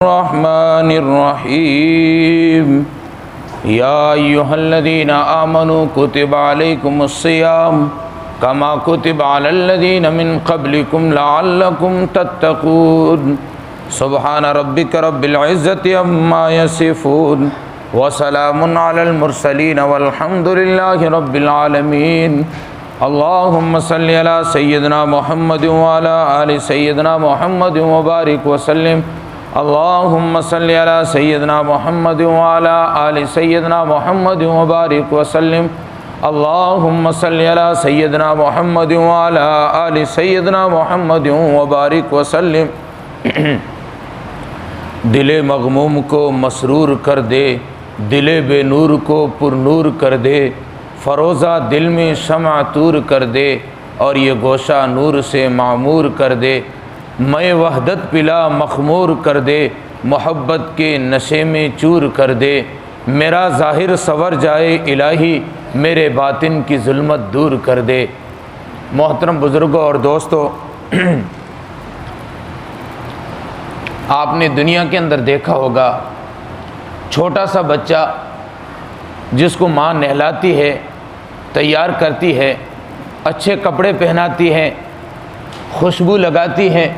الرحمن الرحیم یا ایھا الذین آمنوا کتب علیکم الصیام کما کتب علی الذین من قبلکم لعلکم تتقون سبحان ربک رب العزۃ عما یصفون وسلام علی المرسلین والحمد للہ رب العالمین اللہم صلی علی سیدنا محمد وعلی آل سیدنا محمد وبارک وسلم اللہم صلی علی سیدنا محمد وعلی آل سیدنا محمد وبارک وسلم اللہم صلی علی سیدنا محمد وعلی آل سیدنا محمد وبارک وسلم دل مغموم کو مسرور کر دے، دل بے نور کو پر نور کر دے، فروزہ دل میں شمع طور کر دے اور یہ گوشہ نور سے معمور کر دے، میں وحدت پلا مخمور کر دے، محبت کے نشے میں چور کر دے، میرا ظاہر سنور جائے الہی، میرے باطن کی ظلمت دور کر دے۔ محترم بزرگوں اور دوستو، آپ نے دنیا کے اندر دیکھا ہوگا چھوٹا سا بچہ جس کو ماں نہلاتی ہے، تیار کرتی ہے، اچھے کپڑے پہناتی ہے، خوشبو لگاتی ہے،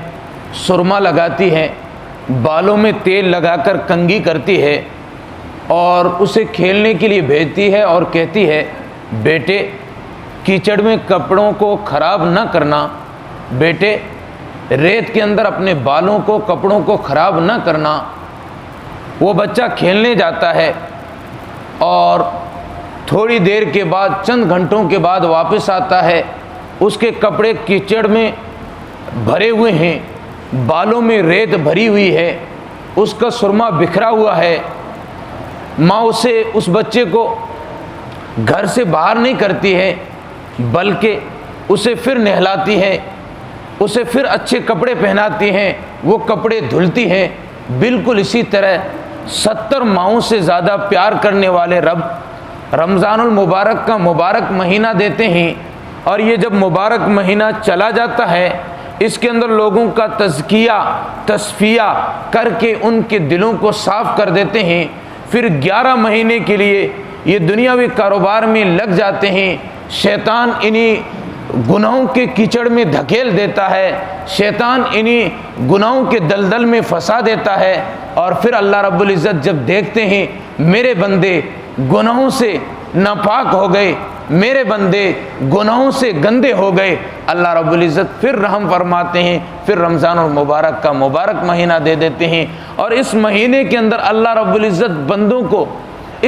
سرما لگاتی ہے، بالوں میں تیل لگا کر کنگھی کرتی ہے اور اسے کھیلنے کے لیے بھیجتی ہے اور کہتی ہے بیٹے کیچڑ میں کپڑوں کو خراب نہ کرنا، بیٹے ریت کے اندر اپنے بالوں کو کپڑوں کو خراب نہ کرنا۔ وہ بچہ کھیلنے جاتا ہے اور تھوڑی دیر کے بعد، چند گھنٹوں کے بعد واپس آتا ہے، اس کے کپڑے کیچڑ میں بھرے ہوئے ہیں، بالوں میں ریت بھری ہوئی ہے، اس کا سرما بکھرا ہوا ہے۔ ماں اس بچے کو گھر سے باہر نہیں کرتی ہے، بلکہ اسے پھر نہلاتی ہے، اسے پھر اچھے کپڑے پہناتی ہیں، وہ کپڑے دھلتی ہیں۔ بالکل اسی طرح 70 ماؤں سے زیادہ پیار کرنے والے رب رمضان المبارک کا مبارک مہینہ دیتے ہیں، اور یہ جب مبارک مہینہ چلا جاتا ہے، اس کے اندر لوگوں کا تزکیہ تصفیہ کر کے ان کے دلوں کو صاف کر دیتے ہیں، پھر 11 مہینے کے لیے یہ دنیاوی کاروبار میں لگ جاتے ہیں۔ شیطان انہی گناہوں کے کیچڑ میں دھکیل دیتا ہے، شیطان انہی گناہوں کے دلدل میں پھنسا دیتا ہے، اور پھر اللہ رب العزت جب دیکھتے ہیں میرے بندے گناہوں سے ناپاک ہو گئے، میرے بندے گناہوں سے گندے ہو گئے، اللہ رب العزت پھر رحم فرماتے ہیں، پھر رمضان المبارک کا مبارک مہینہ دے دیتے ہیں، اور اس مہینے کے اندر اللہ رب العزت بندوں کو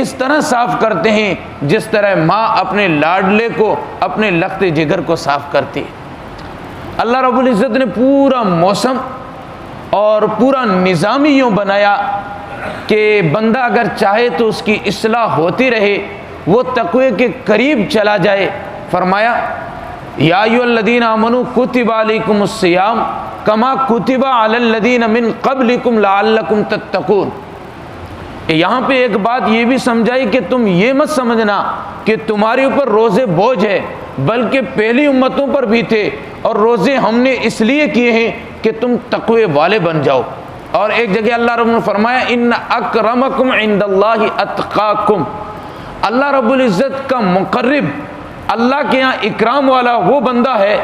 اس طرح صاف کرتے ہیں جس طرح ماں اپنے لاڈلے کو، اپنے لخت جگر کو صاف کرتی ہے۔ اللہ رب العزت نے پورا موسم اور پورا نظام یوں بنایا کہ بندہ اگر چاہے تو اس کی اصلاح ہوتی رہے، وہ تقوی کے قریب چلا جائے۔ فرمایا یا ایھا الذین آمنوا کتب علیکم الصیام کما کتب علی الذین من قبلکم لعلکم تتقون۔ یہاں پہ ایک بات یہ بھی سمجھائی کہ تم یہ مت سمجھنا کہ تمہارے اوپر روزے بوجھ ہے، بلکہ پہلی امتوں پر بھی تھے، اور روزے ہم نے اس لیے کیے ہیں کہ تم تقوی والے بن جاؤ۔ اور ایک جگہ اللہ رب نے فرمایا ان اکرمکم عند اللہ اتقاکم، اللہ رب العزت کا مقرب، اللہ کے یہاں اکرام والا وہ بندہ ہے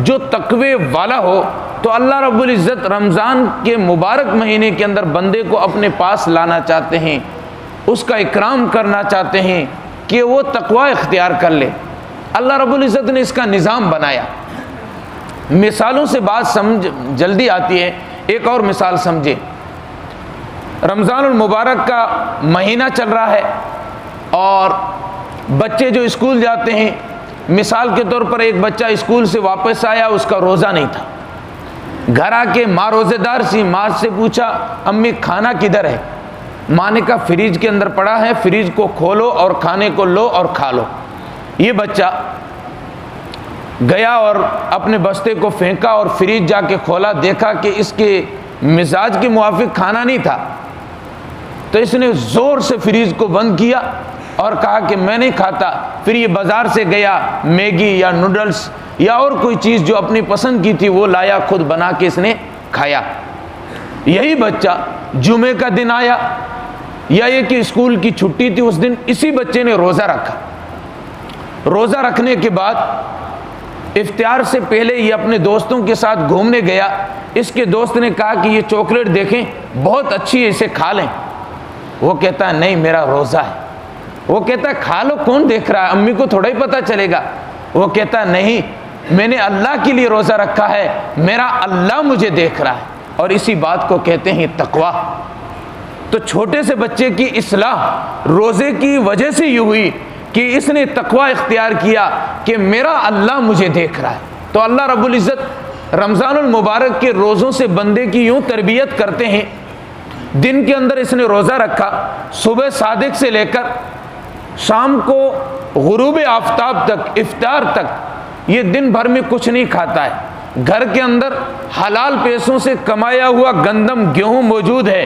جو تقوی والا ہو۔ تو اللہ رب العزت رمضان کے مبارک مہینے کے اندر بندے کو اپنے پاس لانا چاہتے ہیں، اس کا اکرام کرنا چاہتے ہیں کہ وہ تقوی اختیار کر لے۔ اللہ رب العزت نے اس کا نظام بنایا۔ مثالوں سے بات سمجھ جلدی آتی ہے، ایک اور مثال سمجھے۔ رمضان المبارک کا مہینہ چل رہا ہے اور بچے جو اسکول جاتے ہیں، مثال کے طور پر ایک بچہ اسکول سے واپس آیا، اس کا روزہ نہیں تھا، گھر آ کے ماں روزے دار سی، ماں سے پوچھا امی کھانا کدھر ہے؟ ماں نے کہا فریج کے اندر پڑا ہے، فریج کو کھولو اور کھانے کو لو اور کھا لو۔ یہ بچہ گیا اور اپنے بستے کو پھینکا اور فریج جا کے کھولا، دیکھا کہ اس کے مزاج کے موافق کھانا نہیں تھا، تو اس نے زور سے فریج کو بند کیا اور کہا کہ میں نہیں کھاتا۔ پھر یہ بازار سے گیا، میگی یا نوڈلز یا اور کوئی چیز جو اپنی پسند کی تھی وہ لایا، خود بنا کے اس نے کھایا۔ یہی بچہ جمعے کا دن آیا یا یہ کہ اسکول کی چھٹی تھی، اس دن اسی بچے نے روزہ رکھا. روزہ رکھنے کے بعد افطار سے پہلے یہ اپنے دوستوں کے ساتھ گھومنے گیا. اس کے دوست نے کہا کہ یہ چاکلیٹ دیکھیں بہت اچھی ہے، اسے کھا لیں. وہ کہتا ہے نہیں میرا روزہ ہے. وہ کہتا ہے کھا لو، کون دیکھ رہا ہے، امی کو تھوڑا ہی پتہ چلے گا. وہ کہتا ہے نہیں، میں نے اللہ کے لیے روزہ رکھا ہے، میرا اللہ مجھے دیکھ رہا ہے. اور اسی بات کو کہتے ہیں تقویٰ. تو چھوٹے سے بچے کی اصلاح روزے کی وجہ سے یہ ہوئی کہ اس نے تقویٰ اختیار کیا کہ میرا اللہ مجھے دیکھ رہا ہے. تو اللہ رب العزت رمضان المبارک کے روزوں سے بندے کی یوں تربیت کرتے ہیں. دن کے اندر اس نے روزہ رکھا، صبح صادق سے لے کر شام کو غروب آفتاب تک، افطار تک یہ دن بھر میں کچھ نہیں کھاتا ہے. گھر کے اندر حلال پیسوں سے کمایا ہوا گندم گیہوں موجود ہے،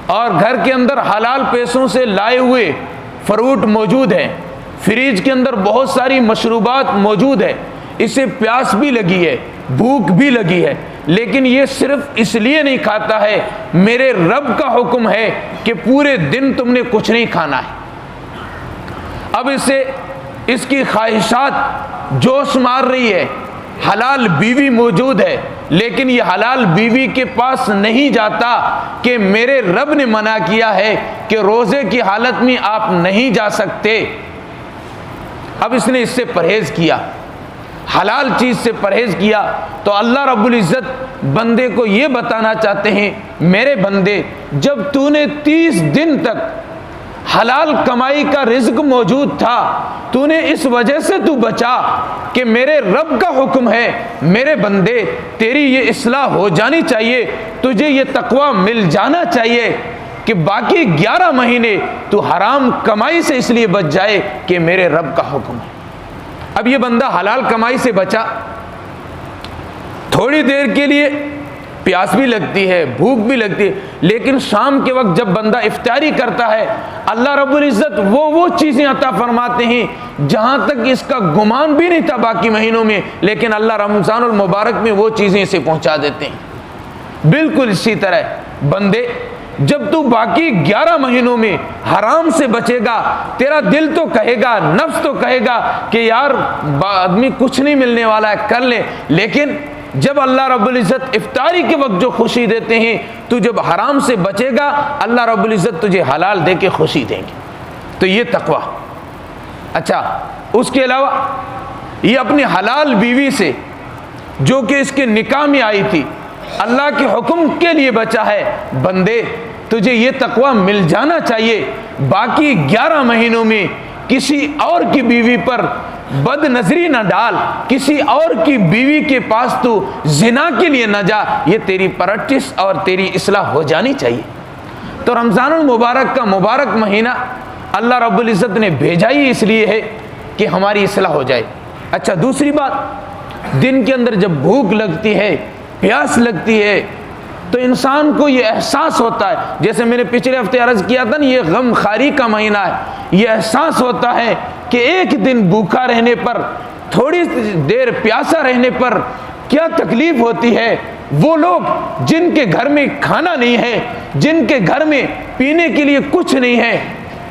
اور گھر کے اندر حلال پیسوں سے لائے ہوئے فروٹ موجود ہے. فریج کے اندر بہت ساری مشروبات موجود ہے. اسے پیاس بھی لگی ہے، بھوک بھی لگی ہے، لیکن یہ صرف اس لیے نہیں کھاتا ہے، میرے رب کا حکم ہے کہ پورے دن تم نے کچھ نہیں کھانا ہے. اب اسے اس کی خواہشات جوش مار رہی ہے. حلال بیوی موجود ہے، لیکن یہ حلال بیوی کے پاس نہیں جاتا کہ میرے رب نے منع کیا ہے کہ روزے کی حالت میں آپ نہیں جا سکتے. اب اس نے اس سے پرہیز کیا، حلال چیز سے پرہیز کیا. تو اللہ رب العزت بندے کو یہ بتانا چاہتے ہیں، میرے بندے جب تو نے 30 دن تک حلال کمائی کا رزق موجود تھا، تو نے اس وجہ سے تو بچا کہ میرے رب کا حکم ہے. میرے بندے تیری یہ اصلاح ہو جانی چاہیے، تجھے یہ تقویٰ مل جانا چاہیے کہ باقی 11 مہینے تو حرام کمائی سے اس لیے بچ جائے کہ میرے رب کا حکم ہے. اب یہ بندہ حلال کمائی سے بچا، تھوڑی دیر کے لیے پیاس بھی لگتی ہے، بھوک بھی لگتی ہے، لیکن شام کے وقت جب بندہ افطاری کرتا ہے اللہ رب العزت وہ چیزیں عطا فرماتے ہیں جہاں تک اس کا گمان بھی نہیں تھا باقی مہینوں میں، لیکن اللہ رمضان المبارک میں وہ چیزیں اسے پہنچا دیتے ہیں. بالکل اسی طرح بندے جب تو باقی 11 مہینوں میں حرام سے بچے گا، تیرا دل تو کہے گا، نفس تو کہے گا کہ یار آدمی کچھ نہیں ملنے والا ہے، کر لے. لیکن جب اللہ رب العزت افطاری کے وقت جو خوشی دیتے ہیں، تو جب حرام سے بچے گا اللہ رب العزت تجھے حلال دے کے خوشی دیں گے. تو یہ تقویٰ. اچھا، اس کے علاوہ یہ اپنی حلال بیوی سے جو کہ اس کے نکاح میں آئی تھی، اللہ کے حکم کے لیے بچا ہے. بندے تجھے یہ تقویٰ مل جانا چاہیے، باقی 11 مہینوں میں کسی اور کی بیوی پر بد نظری نہ ڈال، کسی اور کی بیوی کے پاس تو زنا کے لیے نہ جا. یہ تیری پریکٹس اور تیری اصلاح ہو جانی چاہیے. تو رمضان المبارک کا مبارک مہینہ اللہ رب العزت نے بھیجا ہی اس لیے ہے کہ ہماری اصلاح ہو جائے. اچھا، دوسری بات، دن کے اندر جب بھوک لگتی ہے، پیاس لگتی ہے، تو انسان کو یہ احساس ہوتا ہے، جیسے میں نے پچھلے ہفتے عرض کیا تھا نا، یہ غم خاری کا مہینہ ہے. یہ احساس ہوتا ہے کہ ایک دن بھوکا رہنے پر، تھوڑی دیر پیاسا رہنے پر کیا تکلیف ہوتی ہے. وہ لوگ جن کے گھر میں کھانا نہیں ہے، جن کے گھر میں پینے کے لیے کچھ نہیں ہے،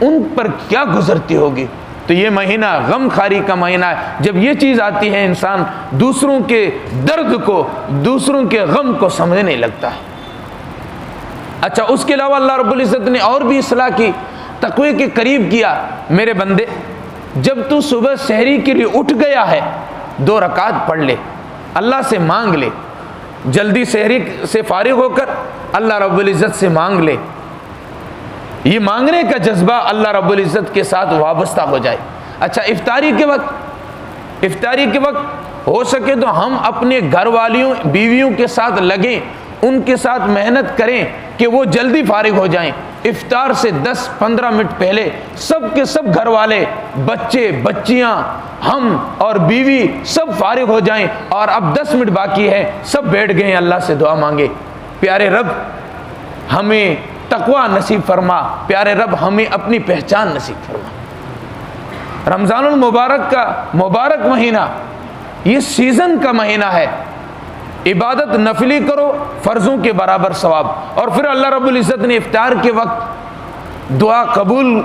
ان پر کیا گزرتی ہوگی. تو یہ مہینہ غم خاری کا مہینہ ہے. جب یہ چیز آتی ہے انسان دوسروں کے درد کو، دوسروں کے غم کو سمجھنے لگتا ہے. اچھا، اس کے علاوہ اللہ رب العزت نے اور بھی اصلاح کی، تقوی کے قریب کیا. میرے بندے جب تو صبح سحری کے لیے اٹھ گیا ہے، 2 رکعت پڑھ لے، اللہ سے مانگ لے. جلدی سحری سے فارغ ہو کر اللہ رب العزت سے مانگ لے. یہ مانگنے کا جذبہ اللہ رب العزت کے ساتھ وابستہ ہو جائے. اچھا، افطاری کے وقت ہو سکے تو ہم اپنے گھر والیوں بیویوں کے ساتھ لگیں، ان کے ساتھ محنت کریں کہ وہ جلدی فارغ ہو جائیں. افطار سے 10-15 منٹ پہلے سب کے سب گھر والے، بچے بچیاں، ہم اور بیوی سب فارغ ہو جائیں، اور اب 10 منٹ باقی ہے، سب بیٹھ گئے اللہ سے دعا مانگے. پیارے رب ہمیں تقویٰ نصیب فرما، پیارے رب ہمیں اپنی پہچان نصیب فرما. رمضان المبارک کا مبارک مہینہ یہ سیزن کا مہینہ ہے. عبادت نفلی کرو فرضوں کے برابر ثواب. اور پھر اللہ رب العزت نے افطار کے وقت دعا قبول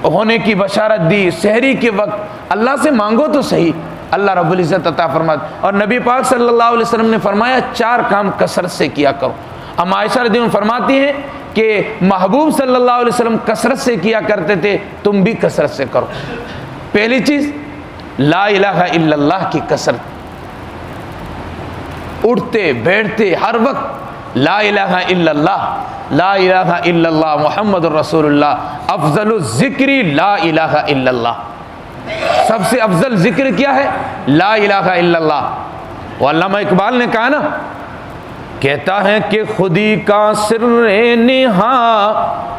ہونے کی بشارت دی. سحری کے وقت اللہ سے مانگو تو صحیح, اللہ رب العزت عطا فرماتا. اور نبی پاک صلی اللہ علیہ وسلم نے فرمایا 4 کام کثرت سے کیا کرو. ام عائشہ رضی اللہ عنہا فرماتی ہیں کہ محبوب صلی اللہ علیہ وسلم کثرت سے کیا کرتے تھے, تم بھی کثرت سے کرو. پہلی چیز لا الہ الا اللہ کی کثرت, اٹھتے بیٹھتے ہر وقت لا الہ الا اللہ, لا الہ الا اللہ محمد الرسول اللہ, افضل الذکر لا الہ الا اللہ. سب سے افضل ذکر کیا ہے؟ لا الہ الا اللہ. وہ علامہ اقبال نے کہا نا, کہتا ہے کہ خودی کا سر نہا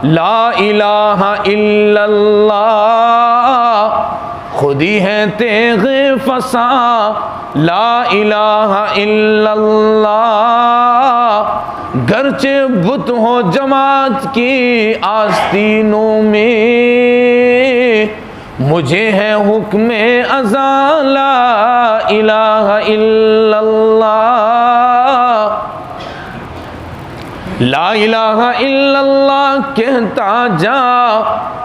لا الہ الا اللہ, خودی ہے تیغ فسا لا الہ الا اللہ, گرچہ بت ہو جماعت کی آستینوں میں, مجھے ہے حکم ازاں لا الہ الا اللہ. لا الہ الا اللہ کہتا جا,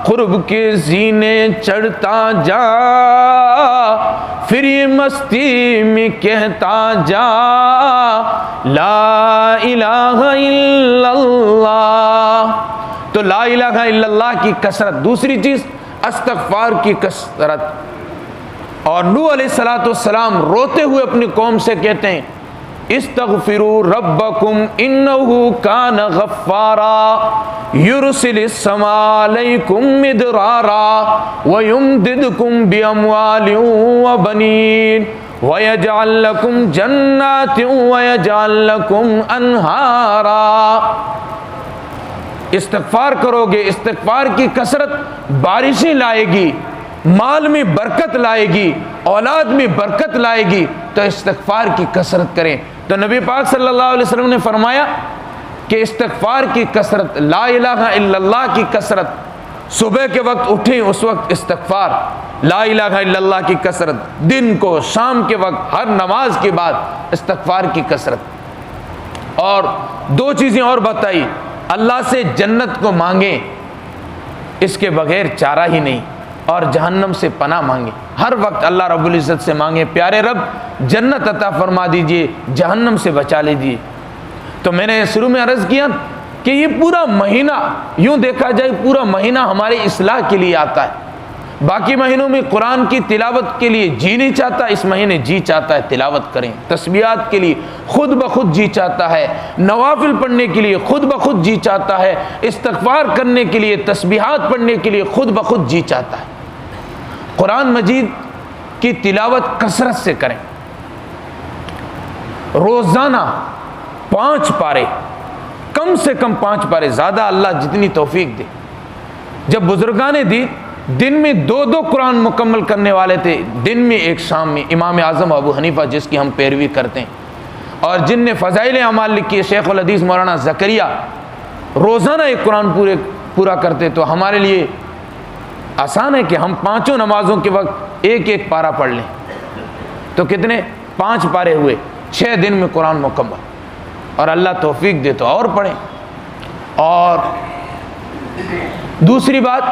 قرب کے زینے چڑھتا جا, پھر یہ مستی میں کہتا جا لا الہ الا اللہ. تو لا الہ الا اللہ کی کثرت. دوسری چیز استغفار کی کثرت. اور نوح علیہ السلام روتے ہوئے اپنی قوم سے کہتے ہیں استغفروا ربکم انہ کان غفارا یرسل السماء علیکم مدرارا ویمددکم باموال وبنین ویجعل لکم جنات ویجعل لکم انہارا. استغفار کرو گے, استغفار کی کثرت بارشیں لائے گی, مال میں برکت لائے گی, اولاد میں برکت لائے گی. تو استغفار کی کثرت کریں. تو نبی پاک صلی اللہ علیہ وسلم نے فرمایا کہ استغفار کی کثرت, لا الہ الا اللہ کی کثرت. صبح کے وقت اٹھیں اس وقت استغفار, لا الہ الا اللہ کی کثرت. دن کو شام کے وقت ہر نماز کے بعد استغفار کی کثرت. اور 2 چیزیں اور بتائی, اللہ سے جنت کو مانگیں, اس کے بغیر چارہ ہی نہیں, اور جہنم سے پناہ مانگیں. ہر وقت اللہ رب العزت سے مانگیں پیارے رب جنت عطا فرما دیجئے, جہنم سے بچا لیجئے. تو میں نے شروع میں عرض کیا کہ یہ پورا مہینہ یوں دیکھا جائے پورا مہینہ ہماری اصلاح کے لیے آتا ہے. باقی مہینوں میں قرآن کی تلاوت کے لیے جی نہیں چاہتا, اس مہینے جی چاہتا ہے تلاوت کریں. تسبیحات کے لیے خود بخود جی چاہتا ہے, نوافل پڑھنے کے لیے خود بخود جی چاہتا ہے, استغفار کرنے کے لیے تسبیحات پڑھنے کے لیے خود بخود جی چاہتا ہے. قرآن مجید کی تلاوت کثرت سے کریں. روزانہ 5 پارے, کم سے کم 5 پارے, زیادہ اللہ جتنی توفیق دے. جب بزرگان دی دن میں 2 قرآن مکمل کرنے والے تھے, دن میں ایک شام میں. امام اعظم ابو حنیفہ جس کی ہم پیروی کرتے ہیں, اور جن نے فضائل اعمال لکھی ہے شیخ الحدیث مولانا زکریا, روزانہ ایک قرآن پورا کرتے. تو ہمارے لیے آسان ہے کہ ہم 5 نمازوں کے وقت ایک پارہ پڑھ لیں. تو کتنے 5 پارے ہوئے, 6 دن میں قرآن مکمل. اور اللہ توفیق دے تو اور پڑھیں. اور دوسری بات,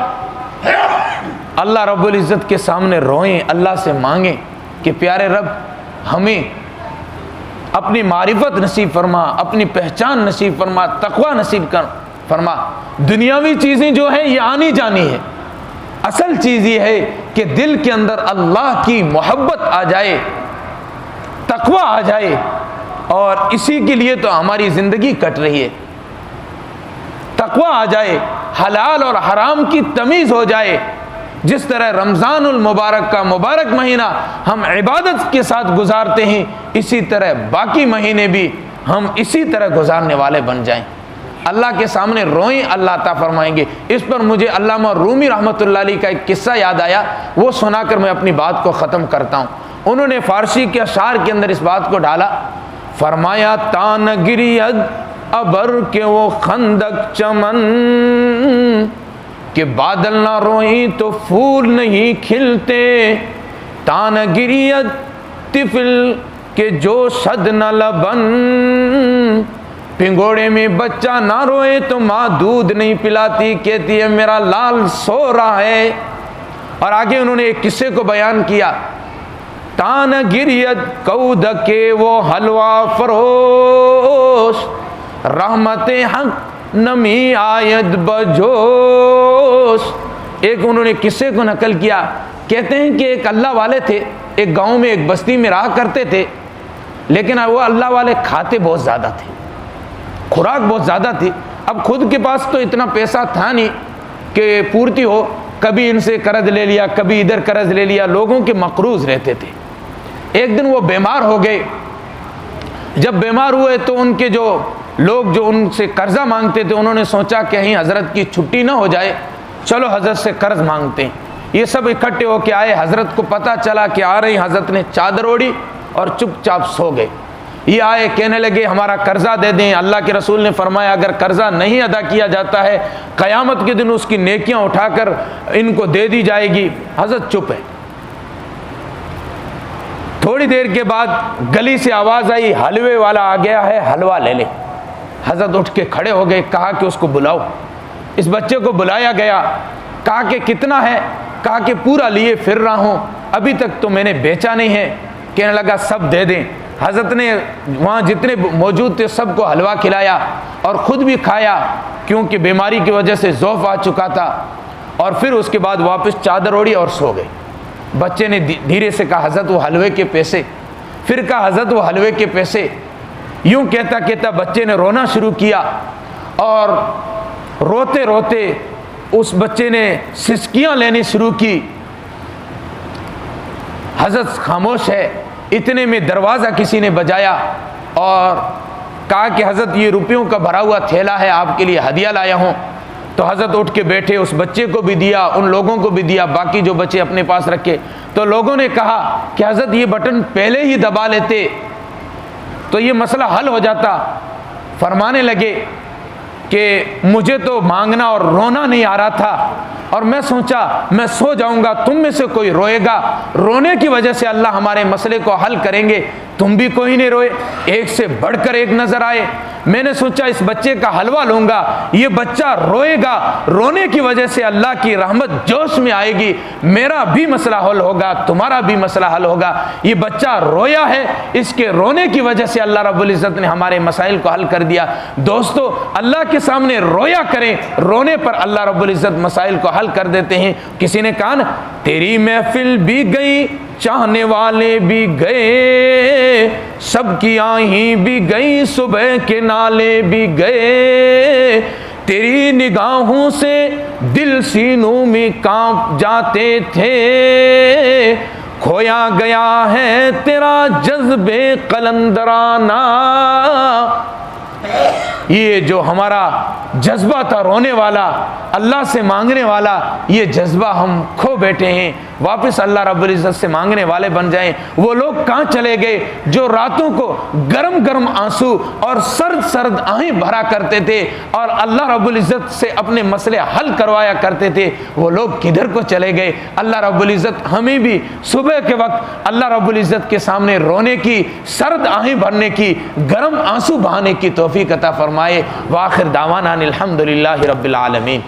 اللہ رب العزت کے سامنے روئیں, اللہ سے مانگیں کہ پیارے رب ہمیں اپنی معرفت نصیب فرما, اپنی پہچان نصیب فرما, تقوی نصیب فرما. دنیاوی چیزیں جو ہیں یہ آنی جانی ہے, اصل چیز یہ ہے کہ دل کے اندر اللہ کی محبت آ جائے, تقوی آ جائے, اور اسی کے لیے تو ہماری زندگی کٹ رہی ہے. تقوی آ جائے, حلال اور حرام کی تمیز ہو جائے. جس طرح رمضان المبارک کا مبارک مہینہ ہم عبادت کے ساتھ گزارتے ہیں, اسی طرح باقی مہینے بھی ہم اسی طرح گزارنے والے بن جائیں. اللہ کے سامنے روئیں, اللہ عطا فرمائیں گے. اس پر مجھے علامہ رومی رحمۃ اللہ علیہ کا ایک قصہ یاد آیا, وہ سنا کر میں اپنی بات کو ختم کرتا ہوں. انہوں نے فارسی کے اشعار کے اندر اس بات کو ڈالا. فرمایا تان گرید ابر کے وہ خندق چمن, کہ بادل نہ روئیں تو پھول نہیں کھلتے. تان گرید طفل کہ جو شد نہ لبن، پنگوڑے میں بچہ نہ روئے تو ماں دودھ نہیں پلاتی، کہتی ہے میرا لال سو رہا ہے۔ اور آگے انہوں نے ایک قصے کو بیان کیا، تان گریت کود کے وہ حلوہ فروش، رحمت حق نمی آیت بجوش۔ ایک انہوں نے قصے کو نقل کیا، کہتے ہیں کہ ایک اللہ والے تھے، ایک گاؤں میں ایک بستی میں رہا کرتے تھے، لیکن وہ اللہ والے کھاتے بہت زیادہ تھے، خوراک بہت زیادہ تھی۔ اب خود کے پاس تو اتنا پیسہ تھا نہیں کہ پورتی ہو، کبھی ان سے قرض لے لیا، کبھی ادھر قرض لے لیا، لوگوں کے مقروض رہتے تھے۔ ایک دن وہ بیمار ہو گئے، جب بیمار ہوئے تو ان کے جو لوگ جو ان سے قرضہ مانگتے تھے، انہوں نے سوچا کہ کہیں حضرت کی چھٹی نہ ہو جائے، چلو حضرت سے قرض مانگتے ہیں۔ یہ سب اکٹھے ہو کے آئے، حضرت کو پتہ چلا کہ آ رہی، حضرت نے چادر اوڑھی اور چپ چاپ سو گئے۔ یہ آئے کہنے لگے ہمارا قرضہ دے دیں۔ اللہ کے رسول نے فرمایا اگر قرضہ نہیں ادا کیا جاتا ہے، قیامت کے دن اس کی نیکیاں اٹھا کر ان کو دے دی جائے گی۔ حضرت چپ ہے۔ تھوڑی دیر کے بعد گلی سے آواز آئی حلوے والا آ گیا ہے، حلوہ لے لے۔ حضرت اٹھ کے کھڑے ہو گئے، کہا کہ اس کو بلاؤ۔ اس بچے کو بلایا گیا، کہا کہ کتنا ہے؟ کہا کہ پورا لیے پھر رہا ہوں، ابھی تک تو میں نے بیچا نہیں ہے۔ کہنے لگا سب دے دیں۔ حضرت نے وہاں جتنے موجود تھے سب کو حلوہ کھلایا اور خود بھی کھایا، کیونکہ بیماری کی وجہ سے ضعف آ چکا تھا، اور پھر اس کے بعد واپس چادر اوڑھی اور سو گئے۔ بچے نے دھیرے سے کہا حضرت وہ حلوے کے پیسے، پھر کہا حضرت وہ حلوے کے پیسے۔ یوں کہتا کہتا بچے نے رونا شروع کیا، اور روتے روتے اس بچے نے سسکیاں لینی شروع کی۔ حضرت خاموش ہے، اتنے میں دروازہ کسی نے بجایا اور کہا کہ حضرت یہ روپیوں کا بھرا ہوا تھیلا ہے، آپ کے لیے ہدیہ لایا ہوں۔ تو حضرت اٹھ کے بیٹھے، اس بچے کو بھی دیا، ان لوگوں کو بھی دیا، باقی جو بچے اپنے پاس رکھے۔ تو لوگوں نے کہا کہ حضرت یہ بٹن پہلے ہی دبا لیتے تو یہ مسئلہ حل ہو جاتا۔ فرمانے لگے کہ مجھے تو مانگنا اور رونا نہیں آ رہا تھا، اور میں سوچا میں سو جاؤں گا، تم میں سے کوئی روئے گا، رونے کی وجہ سے اللہ ہمارے مسئلے کو حل کریں گے۔ تم بھی کوئی نہیں روئے، ایک سے بڑھ کر ایک نظر آئے۔ میں نے سوچا اس بچے کا حلوہ لوں گا، یہ بچہ روئے گا، رونے کی وجہ سے اللہ کی رحمت جوش میں آئے گی، میرا بھی مسئلہ حل ہوگا، تمہارا بھی مسئلہ حل ہوگا۔ یہ بچہ رویا ہے، اس کے رونے کی وجہ سے اللہ رب العزت نے ہمارے مسائل کو حل کر دیا۔ دوستو اللہ کے سامنے رویا کریں، رونے پر اللہ رب العزت مسائل کو حل کر دیتے ہیں۔ کسی نے کہا نا تیری محفل بھی گئی، چاہنے والے بھی گئے، سب کی آہیں بھی گئی، صبح کے نالے بھی گئے، تیری نگاہوں سے دل سینوں میں کانپ جاتے تھے، کھویا گیا ہے تیرا جذبے قلندرانہ۔ یہ جو ہمارا جذبہ تھا رونے والا، اللہ سے مانگنے والا، یہ جذبہ ہم کھو بیٹھے ہیں۔ واپس اللہ رب العزت سے مانگنے والے بن جائیں۔ وہ لوگ کہاں چلے گئے جو راتوں کو گرم گرم آنسو اور سرد سرد آہیں بھرا کرتے تھے اور اللہ رب العزت سے اپنے مسئلے حل کروایا کرتے تھے؟ وہ لوگ کدھر کو چلے گئے؟ اللہ رب العزت ہمیں بھی صبح کے وقت اللہ رب العزت کے سامنے رونے کی، سرد آہیں بھرنے کی، گرم آنسو بہانے کی توفیق عطا فرمائے۔ وآخر دعوانا الحمدللہ رب العالمین۔